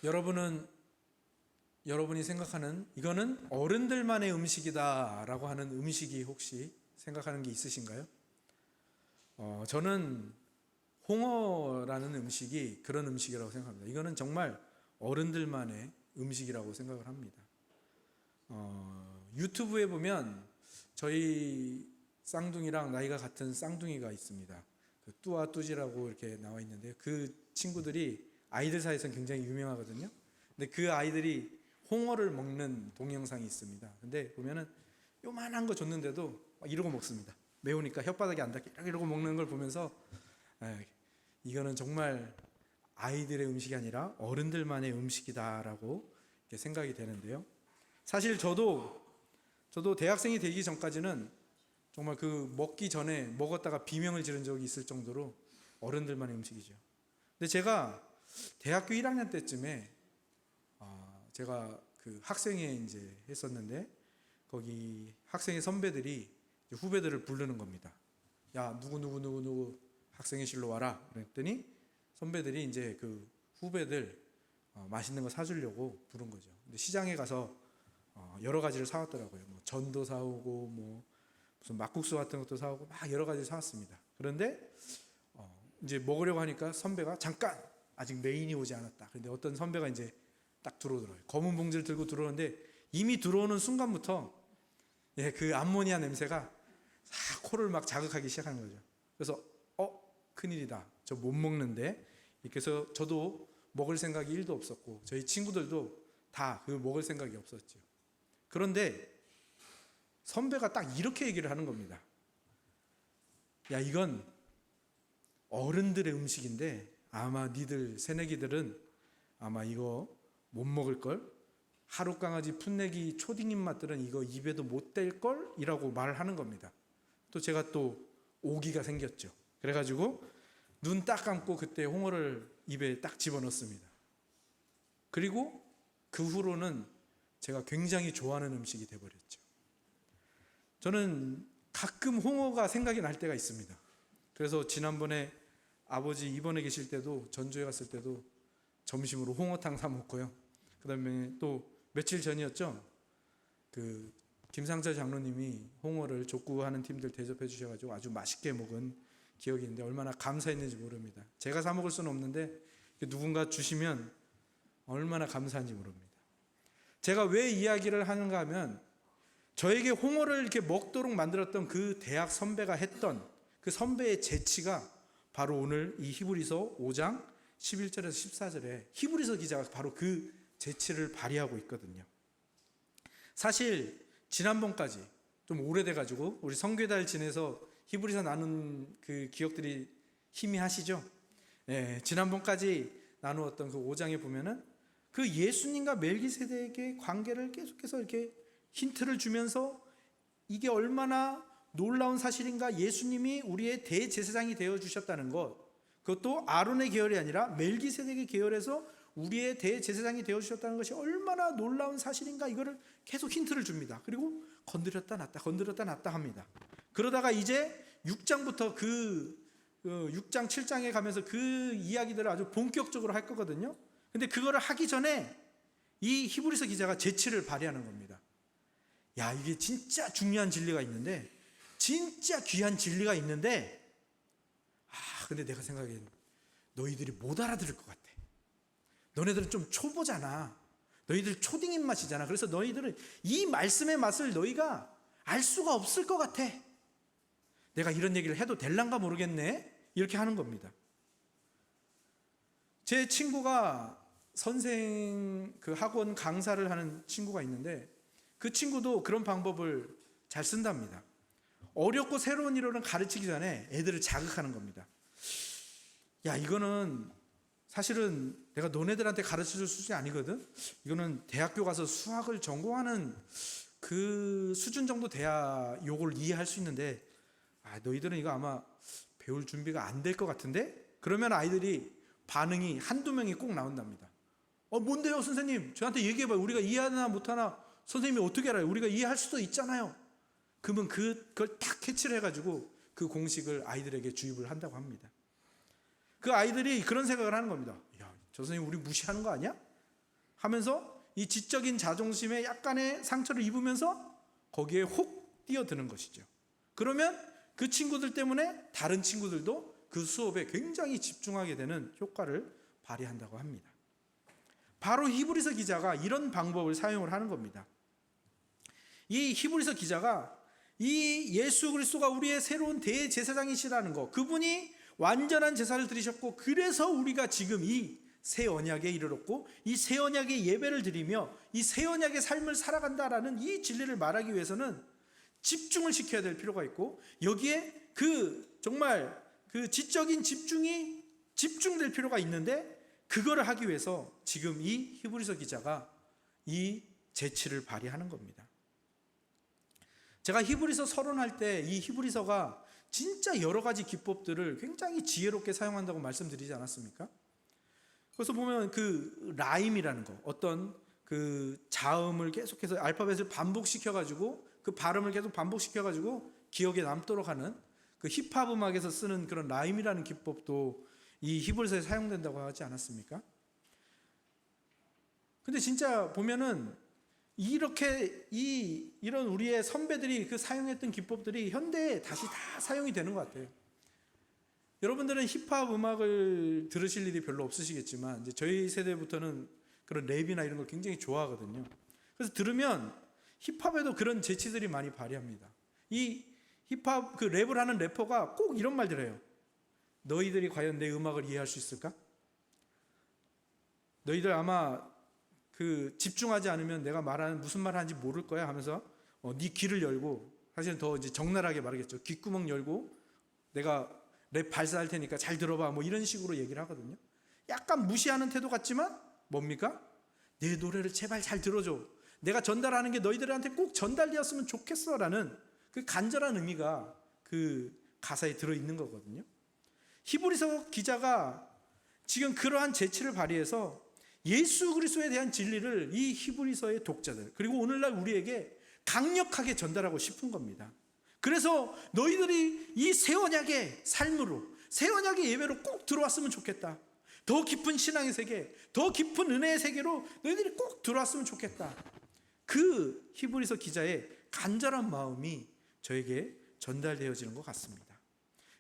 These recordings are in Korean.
여러분이 생각하는 이거는 어른들만의 음식이다라고 하는 음식이 혹시 생각하는 게 있으신가요? 저는 홍어라는 음식이 그런 음식이라고 생각합니다. 이거는 정말 어른들만의 음식이라고 생각을 합니다. 유튜브에 보면 저희 쌍둥이랑 나이가 같은 쌍둥이가 있습니다. 그 뚜아 뚜지라고 이렇게 나와 있는데 그 친구들이 아이들 사이에서는 굉장히 유명하거든요. 근데 그 아이들이 홍어를 먹는 동영상이 있습니다. 근데 보면은 요만한 거 줬는데도 막 이러고 먹습니다. 매우니까 혓바닥이 안 닿게 이러고 먹는 걸 보면서 이거는 정말 아이들의 음식이 아니라 어른들만의 음식이다라고 이렇게 생각이 되는데요. 사실 저도 대학생이 되기 전까지는 정말 그 먹기 전에 먹었다가 비명을 지른 적이 있을 정도로 어른들만의 음식이죠. 근데 제가 대학교 1학년 때쯤에 제가 그 학생회 이제 했었는데 거기 학생회 선배들이 후배들을 부르는 겁니다. 야, 누구 학생회실로 와라. 그랬더니 선배들이 이제 그 후배들 맛있는 거 사주려고 부른 거죠. 근데 시장에 가서 여러 가지를 사왔더라고요. 뭐 전도 사오고 뭐 무슨 막국수 같은 것도 사오고 막 여러 가지 사왔습니다. 그런데 이제 먹으려고 하니까 선배가 잠깐 아직 메인이 오지 않았다. 그런데 어떤 선배가 이제 딱 들어오더라고요. 검은 봉지를 들고 들어오는데 이미 들어오는 순간부터 그 암모니아 냄새가 코를 막 자극하기 시작하는 거죠. 그래서 큰일이다. 저 못 먹는데 이렇게 해서 저도 먹을 생각이 1도 없었고 저희 친구들도 다 그 먹을 생각이 없었죠. 그런데 선배가 딱 이렇게 얘기를 하는 겁니다. 야, 이건 어른들의 음식인데 아마 니들 새내기들은 아마 이거 못 먹을걸? 하루 강아지 풋내기 초딩 입맛들은 이거 입에도 못 댈걸? 이라고 말을 하는 겁니다. 또 제가 또 오기가 생겼죠. 그래가지고 눈 딱 감고 그때 홍어를 입에 딱 집어넣습니다. 그리고 그 후로는 제가 굉장히 좋아하는 음식이 돼버렸죠. 저는 가끔 홍어가 생각이 날 때가 있습니다. 그래서 지난번에 아버지 입원해 계실 때도 전주에 갔을 때도 점심으로 홍어탕 사 먹고요. 그 다음에 또 며칠 전이었죠. 그 김상철 장로님이 홍어를 족구하는 팀들 대접해 주셔가지고 아주 맛있게 먹은 기억이 있는데 얼마나 감사했는지 모릅니다. 제가 사 먹을 수는 없는데 누군가 주시면 얼마나 감사한지 모릅니다. 제가 왜 이야기를 하는가 하면 저에게 홍어를 이렇게 먹도록 만들었던 그 대학 선배가 했던 그 선배의 재치가 바로 오늘 이 히브리서 5장 11절에서 14절에 히브리서 기자가 바로 그 재치를 발휘하고 있거든요. 사실 지난번까지 좀 오래돼가지고 우리 성교달 지내서 히브리서 나눈 그 기억들이 희미하시죠? 지난번까지 나누었던 그 5장에 보면은 그 예수님과 멜기세덱의 관계를 계속해서 이렇게 힌트를 주면서 이게 얼마나 놀라운 사실인가. 예수님이 우리의 대제사장이 되어주셨다는 것, 그것도 아론의 계열이 아니라 멜기세덱의 계열에서 우리의 대제사장이 되어주셨다는 것이 얼마나 놀라운 사실인가. 이거를 계속 힌트를 줍니다. 그리고 건드렸다 놨다 합니다. 그러다가 이제 6장부터 그 6장 7장에 가면서 그 이야기들을 아주 본격적으로 할 거거든요. 근데 그거를 하기 전에 이 히브리서 기자가 재치를 발휘하는 겁니다. 야, 이게 진짜 중요한 진리가 있는데, 진짜 귀한 진리가 있는데, 근데 내가 생각엔 너희들이 못 알아들을 것 같아. 너네들은 좀 초보잖아. 너희들 초딩 입맛이잖아. 그래서 너희들은 이 말씀의 맛을 너희가 알 수가 없을 것 같아. 내가 이런 얘기를 해도 될란가 모르겠네. 이렇게 하는 겁니다. 제 친구가 선생 그 학원 강사를 하는 친구가 있는데 그 친구도 그런 방법을 잘 쓴답니다. 어렵고 새로운 이론을 가르치기 전에 애들을 자극하는 겁니다. 야, 이거는 사실은 내가 너네들한테 가르쳐줄 수준이 아니거든. 이거는 대학교 가서 수학을 전공하는 그 수준 정도 돼야 요걸 이해할 수 있는데 너희들은 이거 아마 배울 준비가 안 될 것 같은데? 그러면 아이들이 반응이 한두 명이 꼭 나온답니다. 뭔데요 선생님? 저한테 얘기해봐요. 우리가 이해하나 못하나 선생님이 어떻게 알아요? 우리가 이해할 수도 있잖아요. 그러면 그걸 딱 캐치를 해가지고 그 공식을 아이들에게 주입을 한다고 합니다. 그 아이들이 그런 생각을 하는 겁니다. 야, 저 선생님 우리 무시하는 거 아니야? 하면서 이 지적인 자존심에 약간의 상처를 입으면서 거기에 혹 뛰어드는 것이죠. 그러면 그 친구들 때문에 다른 친구들도 그 수업에 굉장히 집중하게 되는 효과를 발휘한다고 합니다. 바로 히브리서 기자가 이런 방법을 사용을 하는 겁니다. 이 히브리서 기자가 이 예수 그리스도가 우리의 새로운 대제사장이시라는 것, 그분이 완전한 제사를 드리셨고 그래서 우리가 지금 이 새 언약에 이르렀고 이 새 언약의 예배를 드리며 이 새 언약의 삶을 살아간다라는 이 진리를 말하기 위해서는 집중을 시켜야 될 필요가 있고, 여기에 정말 그 지적인 집중이 집중될 필요가 있는데, 그거를 하기 위해서 지금 이 히브리서 기자가 이 재치를 발휘하는 겁니다. 제가 히브리서 서론할 때 이 히브리서가 진짜 여러 가지 기법들을 굉장히 지혜롭게 사용한다고 말씀드리지 않았습니까? 그래서 보면 그 라임이라는 거, 어떤 그 자음을 계속해서 알파벳을 반복시켜가지고 그 발음을 계속 반복시켜가지고 기억에 남도록 하는 그 힙합 음악에서 쓰는 그런 라임이라는 기법도 이 히브리서에 사용된다고 하지 않았습니까? 근데 진짜 보면은 이런 우리의 선배들이 그 사용했던 기법들이 현대에 다시 다 사용이 되는 것 같아요. 여러분들은 힙합 음악을 들으실 일이 별로 없으시겠지만 이제 저희 세대부터는 그런 랩이나 이런 걸 굉장히 좋아하거든요. 그래서 들으면 힙합에도 그런 재치들이 많이 발휘합니다. 이 힙합 그 랩을 하는 래퍼가 꼭 이런 말들 해요. 너희들이 과연 내 음악을 이해할 수 있을까? 너희들 아마 그 집중하지 않으면 내가 말하는 무슨 말 하는지 모를 거야 하면서 네 귀를 열고, 사실은 더 이제 적나라하게 말하겠죠. 귓구멍 열고 내가 랩 발사할 테니까 잘 들어봐, 뭐 이런 식으로 얘기를 하거든요. 약간 무시하는 태도 같지만 뭡니까? 내 노래를 제발 잘 들어줘. 내가 전달하는 게 너희들한테 꼭 전달되었으면 좋겠어 라는 그 간절한 의미가 그 가사에 들어있는 거거든요. 히브리서 기자가 지금 그러한 재치를 발휘해서 예수 그리스도에 대한 진리를 이 히브리서의 독자들, 그리고 오늘날 우리에게 강력하게 전달하고 싶은 겁니다. 그래서 너희들이 이 새 언약의 삶으로, 새 언약의 예배로 꼭 들어왔으면 좋겠다. 더 깊은 신앙의 세계, 더 깊은 은혜의 세계로 너희들이 꼭 들어왔으면 좋겠다. 그 히브리서 기자의 간절한 마음이 저에게 전달되어지는 것 같습니다.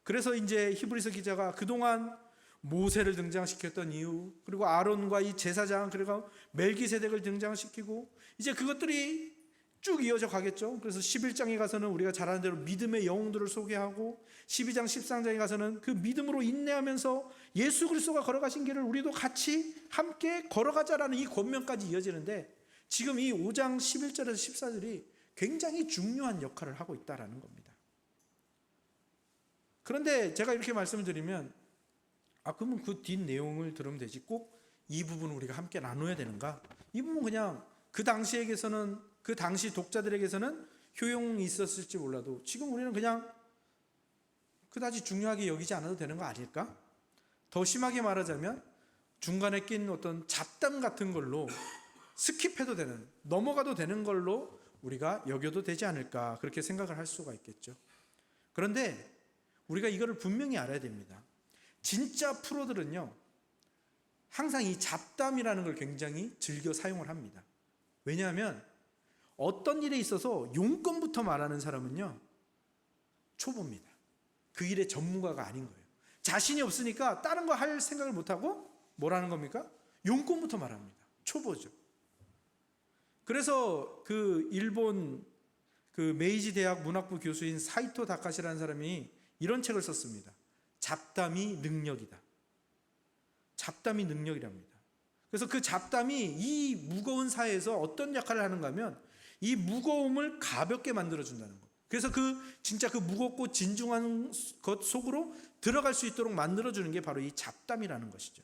그래서 이제 히브리서 기자가 그동안 모세를 등장시켰던 이유, 그리고 아론과 이 제사장, 그리고 멜기세덱을 등장시키고 이제 그것들이 쭉 이어져 가겠죠. 그래서 11장에 가서는 우리가 잘 아는 대로 믿음의 영웅들을 소개하고 12장 13장에 가서는 그 믿음으로 인내하면서 예수 그리스도가 걸어가신 길을 우리도 같이 함께 걸어가자라는 이 권면까지 이어지는데, 지금 이 5장 11절에서 14절이 굉장히 중요한 역할을 하고 있다는 겁니다. 그런데 제가 이렇게 말씀을 드리면 그러면 그 뒷 내용을 들으면 되지 꼭 이 부분을 우리가 함께 나눠야 되는가? 이 부분 그냥 그 당시에게서는, 그 당시 독자들에게서는 효용이 있었을지 몰라도 지금 우리는 그냥 그다지 중요하게 여기지 않아도 되는 거 아닐까? 더 심하게 말하자면 중간에 낀 어떤 잡담 같은 걸로 스킵해도 되는, 넘어가도 되는 걸로 우리가 여겨도 되지 않을까, 그렇게 생각을 할 수가 있겠죠. 그런데 우리가 이거를 분명히 알아야 됩니다. 진짜 프로들은요 항상 이 잡담이라는 걸 굉장히 즐겨 사용을 합니다. 왜냐하면 어떤 일에 있어서 용건부터 말하는 사람은요 초보입니다. 그 일의 전문가가 아닌 거예요. 자신이 없으니까 다른 거 할 생각을 못하고 뭐라는 겁니까? 용건부터 말합니다. 초보죠. 그래서 그 일본 그 메이지 대학 문학부 교수인 사이토 다카시라는 사람이 이런 책을 썼습니다. 잡담이 능력이다. 잡담이 능력이랍니다. 그래서 그 잡담이 이 무거운 사회에서 어떤 역할을 하는가 하면 이 무거움을 가볍게 만들어준다는 것. 그래서 진짜 그 무겁고 진중한 것 속으로 들어갈 수 있도록 만들어주는 게 바로 이 잡담이라는 것이죠.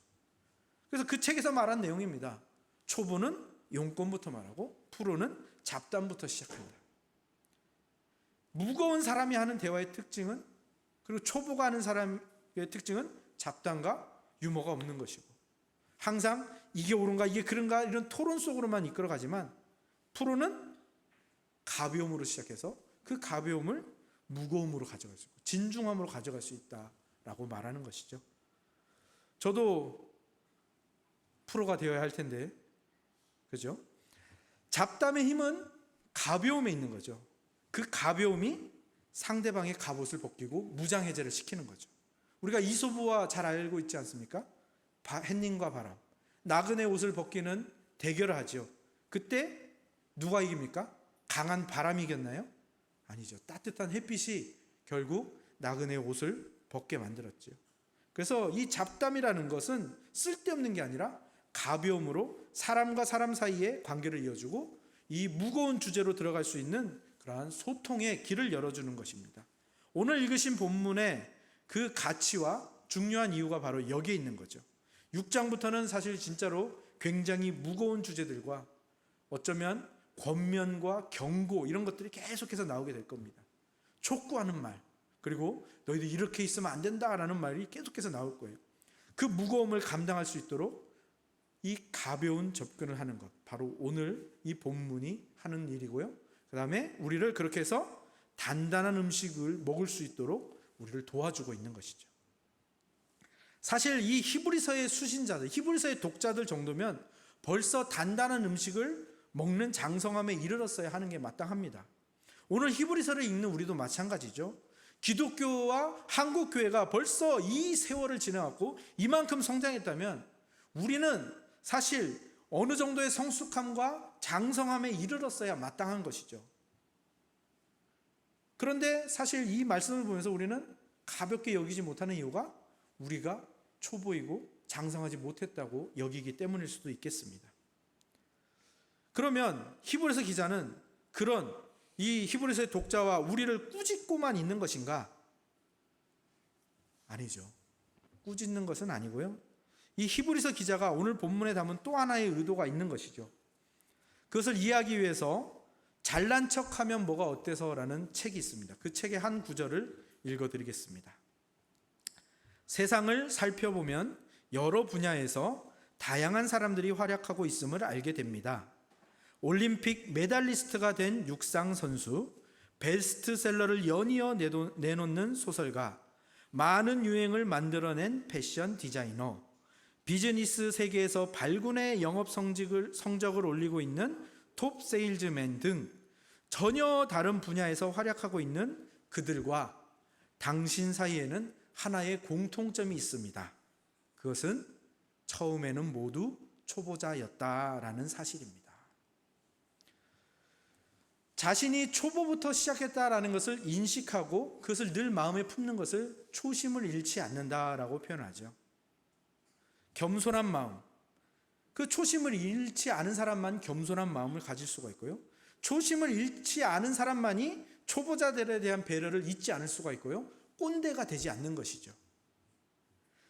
그래서 그 책에서 말한 내용입니다. 초보는 용건부터 말하고 프로는 잡담부터 시작한다. 무거운 사람이 하는 대화의 특징은, 그리고 초보가 하는 사람의 특징은 잡담과 유머가 없는 것이고, 항상 이게 옳은가 이게 그런가 이런 토론 속으로만 이끌어가지만 프로는 가벼움으로 시작해서 그 가벼움을 무거움으로 가져갈 수 있고 진중함으로 가져갈 수 있다라고 말하는 것이죠. 저도 프로가 되어야 할 텐데 그죠? 잡담의 힘은 가벼움에 있는 거죠. 그 가벼움이 상대방의 갑옷을 벗기고 무장해제를 시키는 거죠. 우리가 이솝우와 잘 알고 있지 않습니까? 햇님과 바람, 나그네 옷을 벗기는 대결을 하죠. 그때 누가 이깁니까? 강한 바람이 이겼나요? 아니죠. 따뜻한 햇빛이 결국 나그네 옷을 벗게 만들었죠. 그래서 이 잡담이라는 것은 쓸데없는 게 아니라 가벼움으로 사람과 사람 사이에 관계를 이어주고 이 무거운 주제로 들어갈 수 있는 그러한 소통의 길을 열어주는 것입니다. 오늘 읽으신 본문의 그 가치와 중요한 이유가 바로 여기에 있는 거죠. 6장부터는 사실 진짜로 굉장히 무거운 주제들과 어쩌면 권면과 경고 이런 것들이 계속해서 나오게 될 겁니다. 촉구하는 말, 그리고 너희들 이렇게 있으면 안 된다라는 말이 계속해서 나올 거예요. 그 무거움을 감당할 수 있도록 이 가벼운 접근을 하는 것, 바로 오늘 이 본문이 하는 일이고요. 그 다음에 우리를 그렇게 해서 단단한 음식을 먹을 수 있도록 우리를 도와주고 있는 것이죠. 사실 이 히브리서의 수신자들, 히브리서의 독자들 정도면 벌써 단단한 음식을 먹는 장성함에 이르렀어야 하는 게 마땅합니다. 오늘 히브리서를 읽는 우리도 마찬가지죠. 기독교와 한국 교회가 벌써 이 세월을 지나갔고 이만큼 성장했다면 우리는 사실 어느 정도의 성숙함과 장성함에 이르렀어야 마땅한 것이죠. 그런데 사실 이 말씀을 보면서 우리는 가볍게 여기지 못하는 이유가 우리가 초보이고 장성하지 못했다고 여기기 때문일 수도 있겠습니다. 그러면 히브리서 기자는 그런 이 히브리서의 독자와 우리를 꾸짖고만 있는 것인가? 아니죠. 꾸짖는 것은 아니고요. 이 히브리서 기자가 오늘 본문에 담은 또 하나의 의도가 있는 것이죠. 그것을 이해하기 위해서 잘난 척하면 뭐가 어때서라는 책이 있습니다. 그 책의 한 구절을 읽어드리겠습니다. 세상을 살펴보면 여러 분야에서 다양한 사람들이 활약하고 있음을 알게 됩니다. 올림픽 메달리스트가 된 육상 선수, 베스트셀러를 연이어 내놓는 소설가, 많은 유행을 만들어낸 패션 디자이너, 비즈니스 세계에서 발군의 영업 성적을 올리고 있는 톱 세일즈맨 등 전혀 다른 분야에서 활약하고 있는 그들과 당신 사이에는 하나의 공통점이 있습니다. 그것은 처음에는 모두 초보자였다라는 사실입니다. 자신이 초보부터 시작했다라는 것을 인식하고 그것을 늘 마음에 품는 것을 초심을 잃지 않는다라고 표현하죠. 겸손한 마음, 그 초심을 잃지 않은 사람만 겸손한 마음을 가질 수가 있고요. 초심을 잃지 않은 사람만이 초보자들에 대한 배려를 잊지 않을 수가 있고요. 꼰대가 되지 않는 것이죠.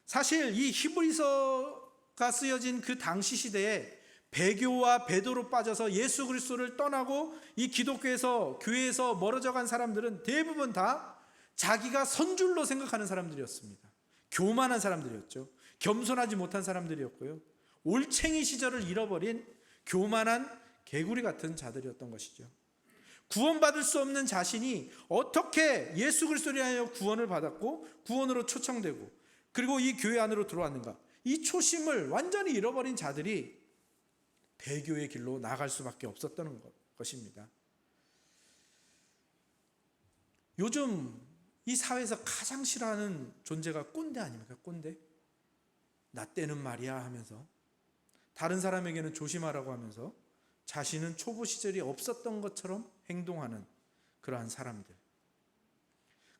사실 이 히브리서가 쓰여진 그 당시 시대에 배교와 배도로 빠져서 예수 그리스도를 떠나고 이 기독교에서 교회에서 멀어져 간 사람들은 대부분 다 자기가 선줄로 생각하는 사람들이었습니다. 교만한 사람들이었죠. 겸손하지 못한 사람들이었고요. 올챙이 시절을 잃어버린 교만한 개구리 같은 자들이었던 것이죠. 구원받을 수 없는 자신이 어떻게 예수 그리스도를 하여 구원을 받았고 구원으로 초청되고 그리고 이 교회 안으로 들어왔는가, 이 초심을 완전히 잃어버린 자들이 배교의 길로 나갈 수밖에 없었던 것입니다. 요즘 이 사회에서 가장 싫어하는 존재가 꼰대 아닙니까? 꼰대. 나 때는 말이야 하면서 다른 사람에게는 조심하라고 하면서 자신은 초보 시절이 없었던 것처럼 행동하는 그러한 사람들.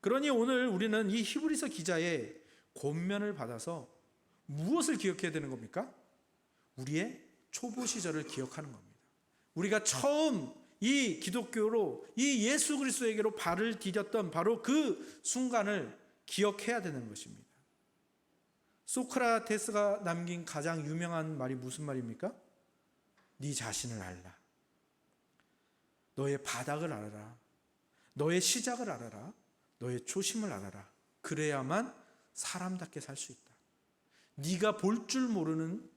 그러니 오늘 우리는 이 히브리서 기자의 권면을 받아서 무엇을 기억해야 되는 겁니까? 우리의 초보 시절을 기억하는 겁니다. 우리가 처음 이 기독교로 이 예수 그리스도에게로 발을 디뎠던 바로 그 순간을 기억해야 되는 것입니다. 소크라테스가 남긴 가장 유명한 말이 무슨 말입니까? 네 자신을 알라. 너의 바닥을 알아라. 너의 시작을 알아라. 너의 초심을 알아라. 그래야만 사람답게 살 수 있다. 네가 볼 줄 모르는,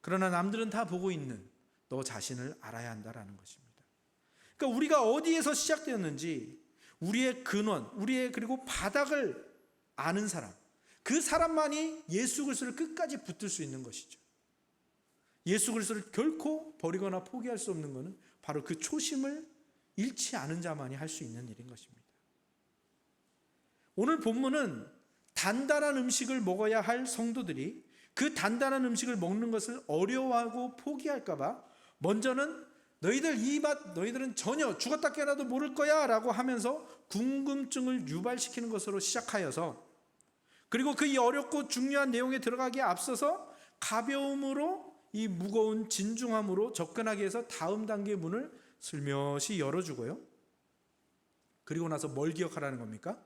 그러나 남들은 다 보고 있는 너 자신을 알아야 한다라는 것입니다. 그러니까 우리가 어디에서 시작되었는지 우리의 근원, 우리의 그리고 바닥을 아는 사람, 그 사람만이 예수 그리스도를 끝까지 붙들 수 있는 것이죠. 예수 그리스도를 결코 버리거나 포기할 수 없는 것은 바로 그 초심을 잃지 않은 자만이 할 수 있는 일인 것입니다. 오늘 본문은 단단한 음식을 먹어야 할 성도들이 그 단단한 음식을 먹는 것을 어려워하고 포기할까 봐 먼저는 너희들은 전혀 죽었다 깨어나도 모를 거야 라고 하면서 궁금증을 유발시키는 것으로 시작하여서, 그리고 그 이 어렵고 중요한 내용에 들어가기에 앞서서 가벼움으로 이 무거운 진중함으로 접근하기 위해서 다음 단계의 문을 슬며시 열어주고요. 그리고 나서 뭘 기억하라는 겁니까?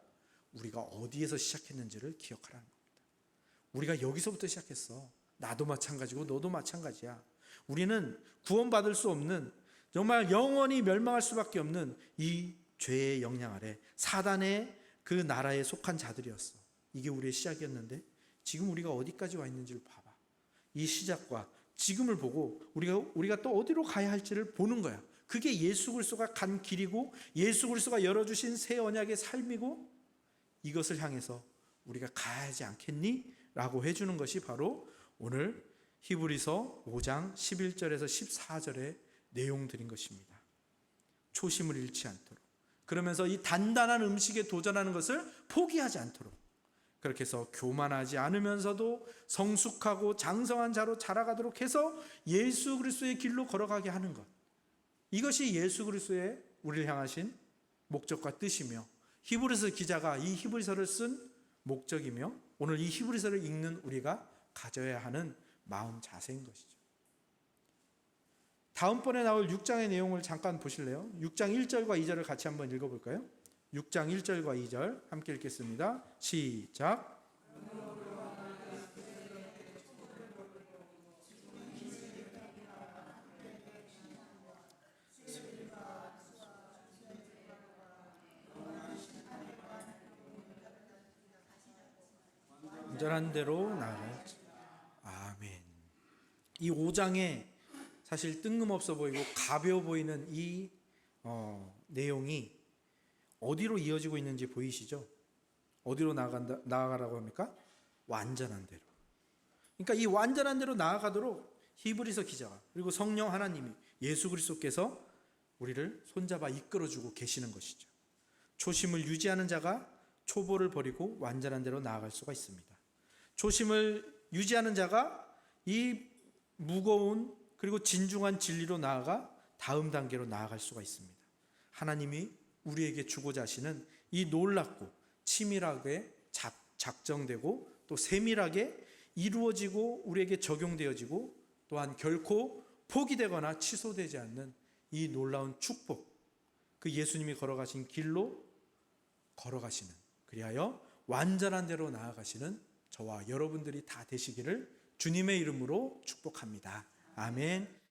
우리가 어디에서 시작했는지를 기억하라는 겁니다. 우리가 여기서부터 시작했어. 나도 마찬가지고 너도 마찬가지야. 우리는 구원받을 수 없는, 정말 영원히 멸망할 수밖에 없는 이 죄의 영향 아래 사단의 그 나라에 속한 자들이었어. 이게 우리의 시작이었는데 지금 우리가 어디까지 와 있는지를 봐봐. 이 시작과 지금을 보고 우리가 또 어디로 가야 할지를 보는 거야. 그게 예수 그리스도가 간 길이고 예수 그리스도가 열어주신 새 언약의 삶이고, 이것을 향해서 우리가 가야 하지 않겠니? 라고 해주는 것이 바로 오늘 히브리서 5장 11절에서 14절의 내용들인 것입니다. 초심을 잃지 않도록, 그러면서 이 단단한 음식에 도전하는 것을 포기하지 않도록, 그렇게 해서 교만하지 않으면서도 성숙하고 장성한 자로 자라가도록 해서 예수 그리스도의 길로 걸어가게 하는 것, 이것이 예수 그리스도의 우리를 향하신 목적과 뜻이며 히브리서 기자가 이 히브리서를 쓴 목적이며 오늘 이 히브리서를 읽는 우리가 가져야 하는 마음 자세인 것이죠. 다음번에 나올 6장의 내용을 잠깐 보실래요? 6장 1절과 2절을 같이 한번 읽어볼까요? 6장 1절과 2절 함께 읽겠습니다. 시작. 온전한 대로 나아갈지. 아멘. 이 5장에 사실 뜬금없어 보이고 가벼워 보이는 이 내용이 어디로 이어지고 있는지 보이시죠? 어디로 나아가라고 합니까? 완전한 대로. 그러니까 이 완전한 대로 나아가도록 히브리서 기자가, 그리고 성령 하나님이, 예수 그리스도께서 우리를 손잡아 이끌어주고 계시는 것이죠. 초심을 유지하는 자가 초보를 버리고 완전한 대로 나아갈 수가 있습니다. 초심을 유지하는 자가 이 무거운 그리고 진중한 진리로 나아가 다음 단계로 나아갈 수가 있습니다. 하나님이 우리에게 주고자 하시는 이 놀랍고 치밀하게 작정되고 또 세밀하게 이루어지고 우리에게 적용되어지고 또한 결코 포기되거나 취소되지 않는 이 놀라운 축복, 그 예수님이 걸어가신 길로 걸어가시는, 그리하여 완전한 대로 나아가시는 저와 여러분들이 다 되시기를 주님의 이름으로 축복합니다. 아멘.